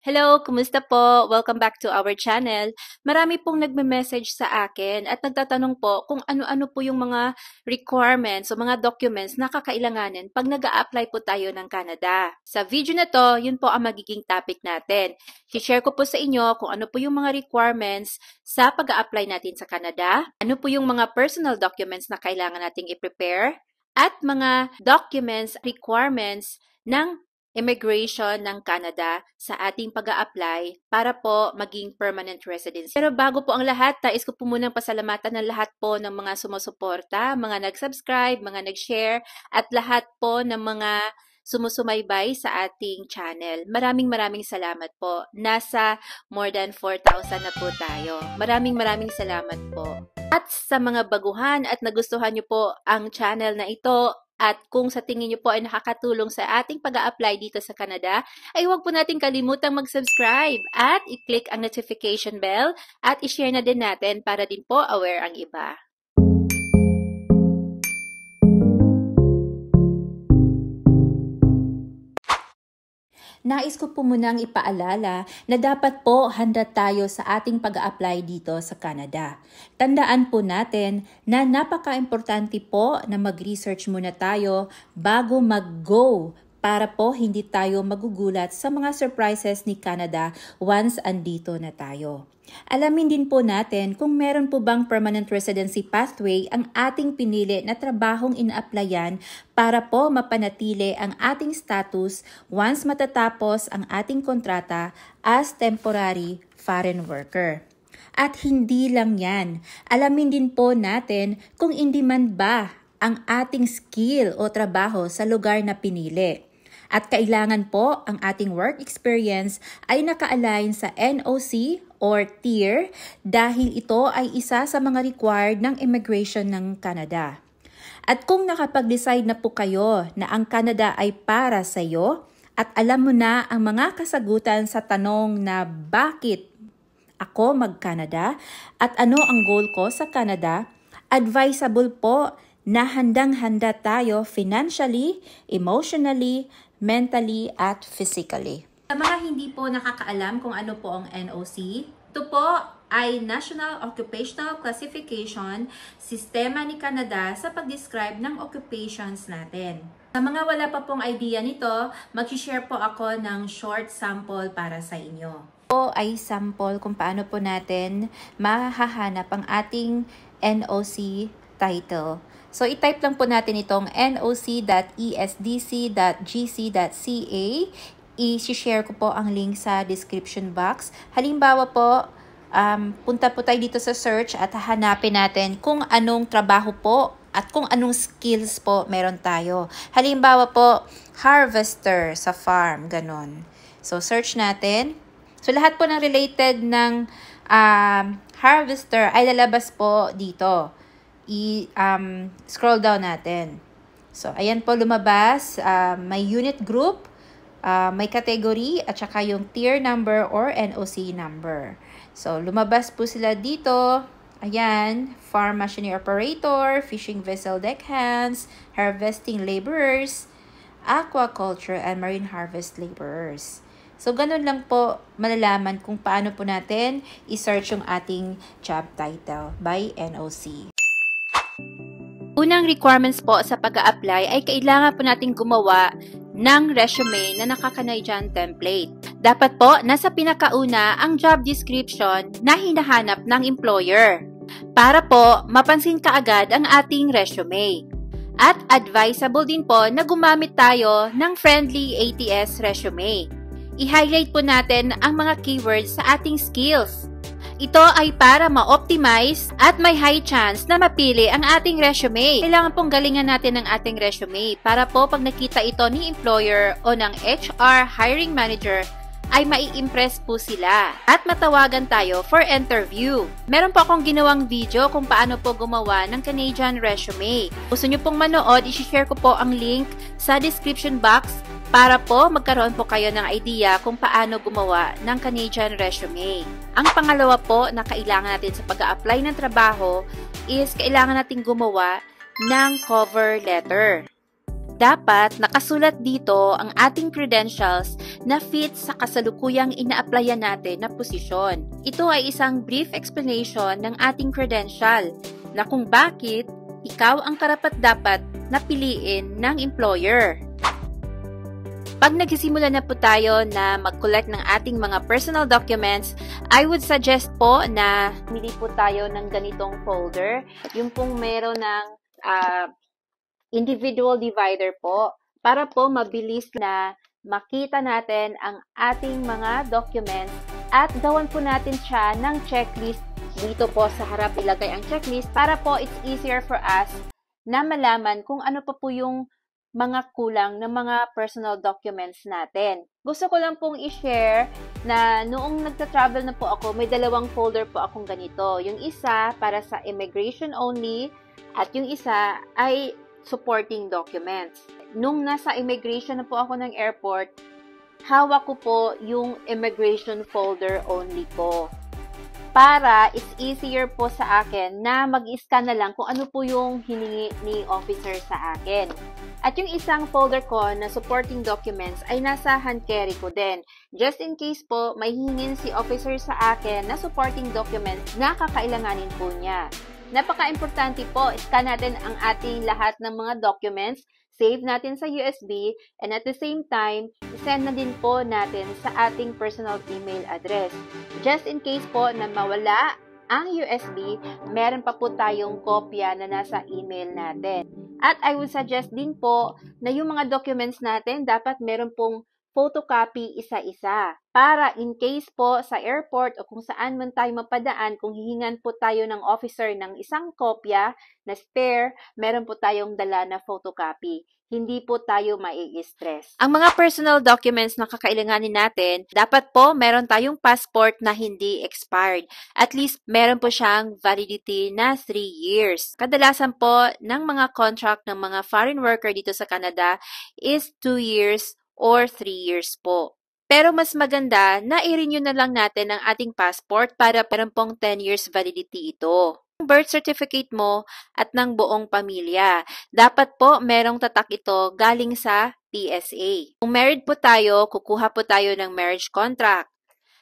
Hello, kumusta po? Welcome back to our channel. Marami pong nagme-message sa akin at nagtatanong po kung ano-ano po yung mga requirements o mga documents na kakailanganin pag nag-a-apply po tayo ng Canada. Sa video na to, yun po ang magiging topic natin. I-share ko po sa inyo kung ano po yung mga requirements sa pag-a-apply natin sa Canada, ano po yung mga personal documents na kailangan nating i-prepare, at mga documents, requirements ng immigration ng Canada sa ating pag-a-apply para po maging permanent residency. Pero bago po ang lahat, nais ko po munang pasalamatan ng lahat po ng mga sumusuporta, mga nag-subscribe, mga nag-share, at lahat po ng mga sumusumaybay sa ating channel. Maraming salamat po. Nasa more than 4,000 na po tayo. Maraming salamat po. At sa mga baguhan at nagustuhan nyo po ang channel na ito, at kung sa tingin nyo po ay nakakatulong sa ating pag-a-apply dito sa Canada, ay huwag po natin kalimutang mag-subscribe at i-click ang notification bell at i-share na din natin para din po aware ang iba. Nais ko po munang ipaalala na dapat po handa tayo sa ating pag-a-apply dito sa Canada. Tandaan po natin na napaka-importante po na mag-research muna tayo bago mag-go para po hindi tayo magugulat sa mga surprises ni Canada once andito na tayo. Alamin din po natin kung meron po bang permanent residency pathway ang ating pinili na trabahong ina-applyan para po mapanatili ang ating status once matatapos ang ating kontrata as temporary foreign worker. At hindi lang yan, alamin din po natin kung hindi man ba ang ating skill o trabaho sa lugar na pinili. At kailangan po ang ating work experience ay naka-align sa NOC or tier dahil ito ay isa sa mga required ng immigration ng Canada. At kung nakapag-decide na po kayo na ang Canada ay para sa iyo at alam mo na ang mga kasagutan sa tanong na bakit ako mag-Canada at ano ang goal ko sa Canada, advisable po na handang-handa tayo financially, emotionally, mentally, at physically. Sa mga hindi po nakakaalam kung ano po ang NOC, ito po ay National Occupational Classification, sistema ni Canada sa pag-describe ng occupations natin. Sa mga wala pa pong idea nito, mag-share po ako ng short sample para sa inyo. Ito ay sample kung paano po natin mahahanap ang ating NOC title. So, i-type lang po natin itong noc.esdc.gc.ca. I-share ko po ang link sa description box. Halimbawa po, punta po tayo dito sa search at hanapin natin kung anong trabaho po at kung anong skills po meron tayo. Halimbawa po, harvester sa farm, ganon. So, search natin. So, lahat po ng related ng harvester ay lalabas po dito. Scroll down natin. So, ayan po lumabas. May unit group, may category, at saka yung tier number or NOC number. So, lumabas po sila dito. Ayan, farm machinery operator, fishing vessel deckhands, harvesting laborers, aquaculture, and marine harvest laborers. So, ganun lang po malalaman kung paano po natin i-search yung ating job title by NOC. Unang requirements po sa pag-a-apply ay kailangan po natin gumawa ng resume na naka-Canadian template. Dapat po nasa pinakauna ang job description na hinahanap ng employer para po mapansin kaagad ang ating resume. At advisable din po na gumamit tayo ng friendly ATS resume. I-highlight po natin ang mga keywords sa ating skills. Ito ay para ma-optimize at may high chance na mapili ang ating resume. Kailangan pong galingan natin ang ating resume para po pag nakita ito ni employer o ng HR hiring manager ay mai-impress po sila at matawagan tayo for interview. Meron po akong ginawang video kung paano po gumawa ng Canadian resume. Gusto nyo pong manood, i-share ko po ang link sa description box para po magkaroon po kayo ng idea kung paano gumawa ng Canadian resume. Ang pangalawa po na kailangan natin sa pag-a-apply ng trabaho is kailangan natin gumawa ng cover letter. dapat nakasulat dito ang ating credentials na fit sa kasalukuyang ina-applyan natin na posisyon. Ito ay isang brief explanation ng ating credential na kung bakit ikaw ang karapat-dapat na piliin ng employer. Pag nagsisimula na po tayo na mag-collect ng ating mga personal documents, I would suggest po na pili po tayo ng ganitong folder. Yung pong meron ng individual divider po para po mabilis na makita natin ang ating mga documents at gawan po natin siya ng checklist. Dito po sa harap ilagay ang checklist para po it's easier for us na malaman kung ano pa po yung mga kulang ng mga personal documents natin. Gusto ko lang pong i-share na noong nagta-travel na po ako, may dalawang folder po akong ganito. Yung isa para sa immigration only at yung isa ay supporting documents. Nung nasa immigration na po ako ng airport, hawak ko po yung immigration folder only ko. Para it's easier po sa akin na mag-scan na lang kung ano po yung hiningi ni officer sa akin. At yung isang folder ko na supporting documents ay nasa hand carry ko din. Just in case po may hingin si officer sa akin na supporting documents na kakailanganin po niya. Napaka-importante po, scan natin ang ating lahat ng mga documents, save natin sa USB, and at the same time, send na din po natin sa ating personal email address. Just in case po na mawala ang USB, meron pa po tayong kopya na nasa email natin. At I would suggest din po na yung mga documents natin, dapat meron pong photocopy isa-isa. Para in case po sa airport o kung saan man tayo mapadaan, kung hihingan po tayo ng officer ng isang kopya na spare, meron po tayong dala na photocopy. Hindi po tayo mai-stress. Ang mga personal documents na kakailanganin natin, dapat po meron tayong passport na hindi expired. At least meron po siyang validity na 3 years. Kadalasan po ng mga contract ng mga foreign worker dito sa Canada is 2 years or 3 years po. Pero mas maganda na i-renew na lang natin ang ating passport para meron pong 10 years validity ito. Birth certificate mo at ng buong pamilya. Dapat po merong tatak ito galing sa PSA. Kung married po tayo, kukuha po tayo ng marriage contract.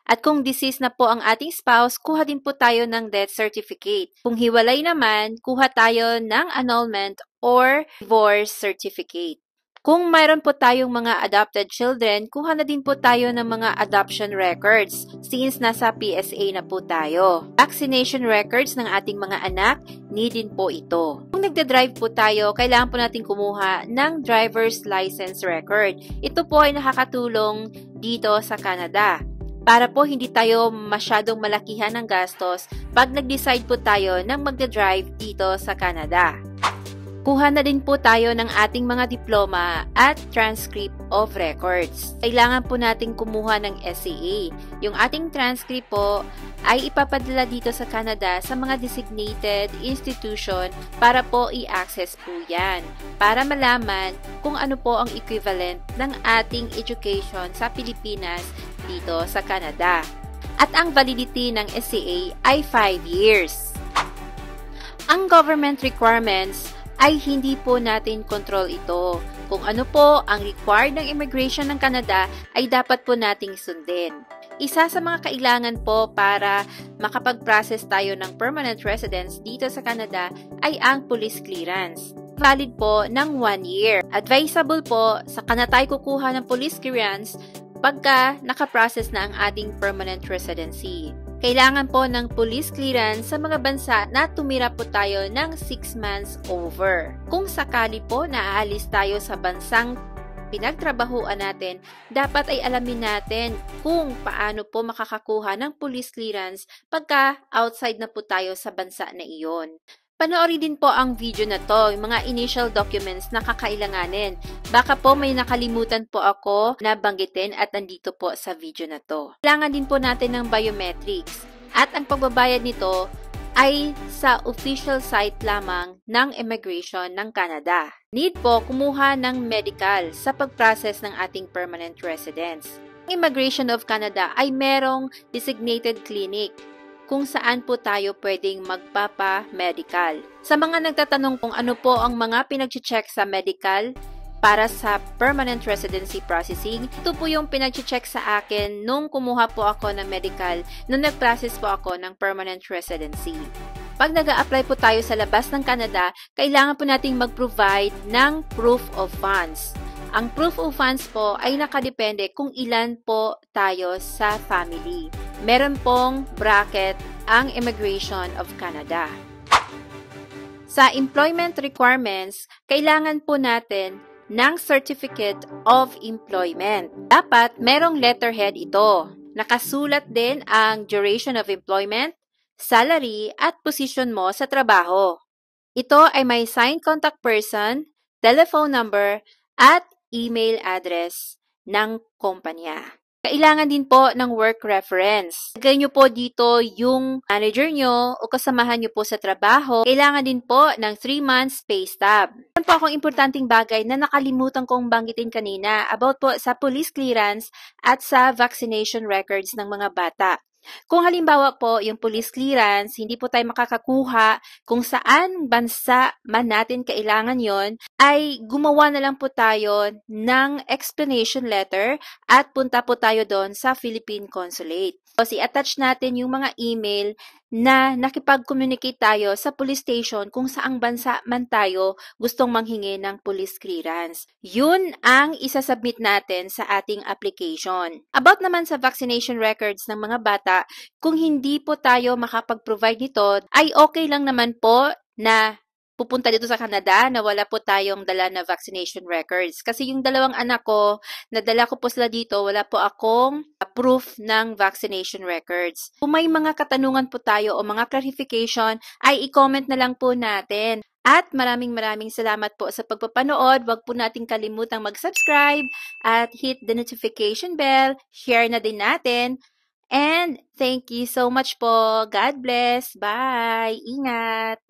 At kung deceased na po ang ating spouse, kuha din po tayo ng death certificate. Kung hiwalay naman, kuha tayo ng annulment or divorce certificate. Kung mayroon po tayong mga adopted children, kuha na din po tayo ng mga adoption records since nasa PSA na po tayo. Vaccination records ng ating mga anak, need din po ito. Kung nagda-drive po tayo, kailangan po natin kumuha ng driver's license record. Ito po ay nakakatulong dito sa Canada para po hindi tayo masyadong malakihan ng gastos pag nag-decide po tayo ng magda-drive dito sa Canada. Kuha na din po tayo ng ating mga diploma at transcript of records. Kailangan po nating kumuha ng SCA. Yung ating transcript po ay ipapadala dito sa Canada sa mga designated institution para po i-access po yan. Para malaman kung ano po ang equivalent ng ating education sa Pilipinas dito sa Canada. At ang validity ng SCA ay 5 years. Ang government requirements ay hindi po natin control ito. Kung ano po ang required ng immigration ng Canada ay dapat po nating sundin. Isa sa mga kailangan po para makapag-process tayo ng permanent residence dito sa Canada ay ang police clearance. Valid po ng 1 year. Advisable po sa tayo kukuha ng police clearance pagka nakaprocess na ang ating permanent residency. Kailangan po ng police clearance sa mga bansa na tumira po tayo ng 6 months over. Kung sakali po na aalis tayo sa bansang pinagtrabahuan natin, dapat ay alamin natin kung paano po makakakuha ng police clearance pagka outside na po tayo sa bansa na iyon. Panoorin din po ang video na to, yung mga initial documents na kakailanganin. Baka po may nakalimutan po ako na banggitin at nandito po sa video na to. Kailangan din po natin ng biometrics. At ang pagbabayad nito ay sa official site lamang ng Immigration ng Canada. Need po kumuha ng medical sa pag-process ng ating permanent residence. Ang Immigration of Canada ay merong designated clinic kung saan po tayo pwedeng magpapa-medical. Sa mga nagtatanong kung ano po ang mga pinag-check sa medical, para sa permanent residency processing. Ito po yung pinag-check sa akin nung kumuha po ako ng medical, nung nag-process po ako ng permanent residency. Pag nag-a-apply po tayo sa labas ng Canada, kailangan po nating mag-provide ng proof of funds. Ang proof of funds po ay nakadepende kung ilan po tayo sa family. Meron pong bracket ang Immigration of Canada. Sa employment requirements, kailangan po natin ng Certificate of Employment. Dapat merong letterhead ito. Nakasulat din ang duration of employment, salary, at position mo sa trabaho. Ito ay may signed contact person, telephone number, at email address ng kumpanya. Kailangan din po ng work reference. Lagay nyo po dito yung manager nyo o kasamahan nyo po sa trabaho. Kailangan din po ng 3 months pay stub. Meron po akong importanteng bagay na nakalimutan kong banggitin kanina about po sa police clearance at sa vaccination records ng mga bata. Kung halimbawa po yung police clearance, hindi po tayo makakakuha kung saan bansa man natin kailangan yon, ay gumawa na lang po tayo ng explanation letter at punta po tayo doon sa Philippine Consulate. So, i-attach natin yung mga email na nakipag-communicate tayo sa police station kung saang bansa man tayo gustong manghingi ng police clearance. Yun ang isasubmit natin sa ating application. About naman sa vaccination records ng mga bata, kung hindi po tayo makapag-provide nito, ay okay lang naman po na pupunta dito sa Canada na wala po tayong dala na vaccination records. Kasi yung dalawang anak ko, nadala ko po sila dito, wala po akong proof ng vaccination records. Kung may mga katanungan po tayo o mga clarification, ay i-comment na lang po natin. At maraming salamat po sa pagpapanood. Huwag po nating kalimutang mag-subscribe at hit the notification bell. Share na din natin. And thank you so much po. God bless. Bye. Ingat.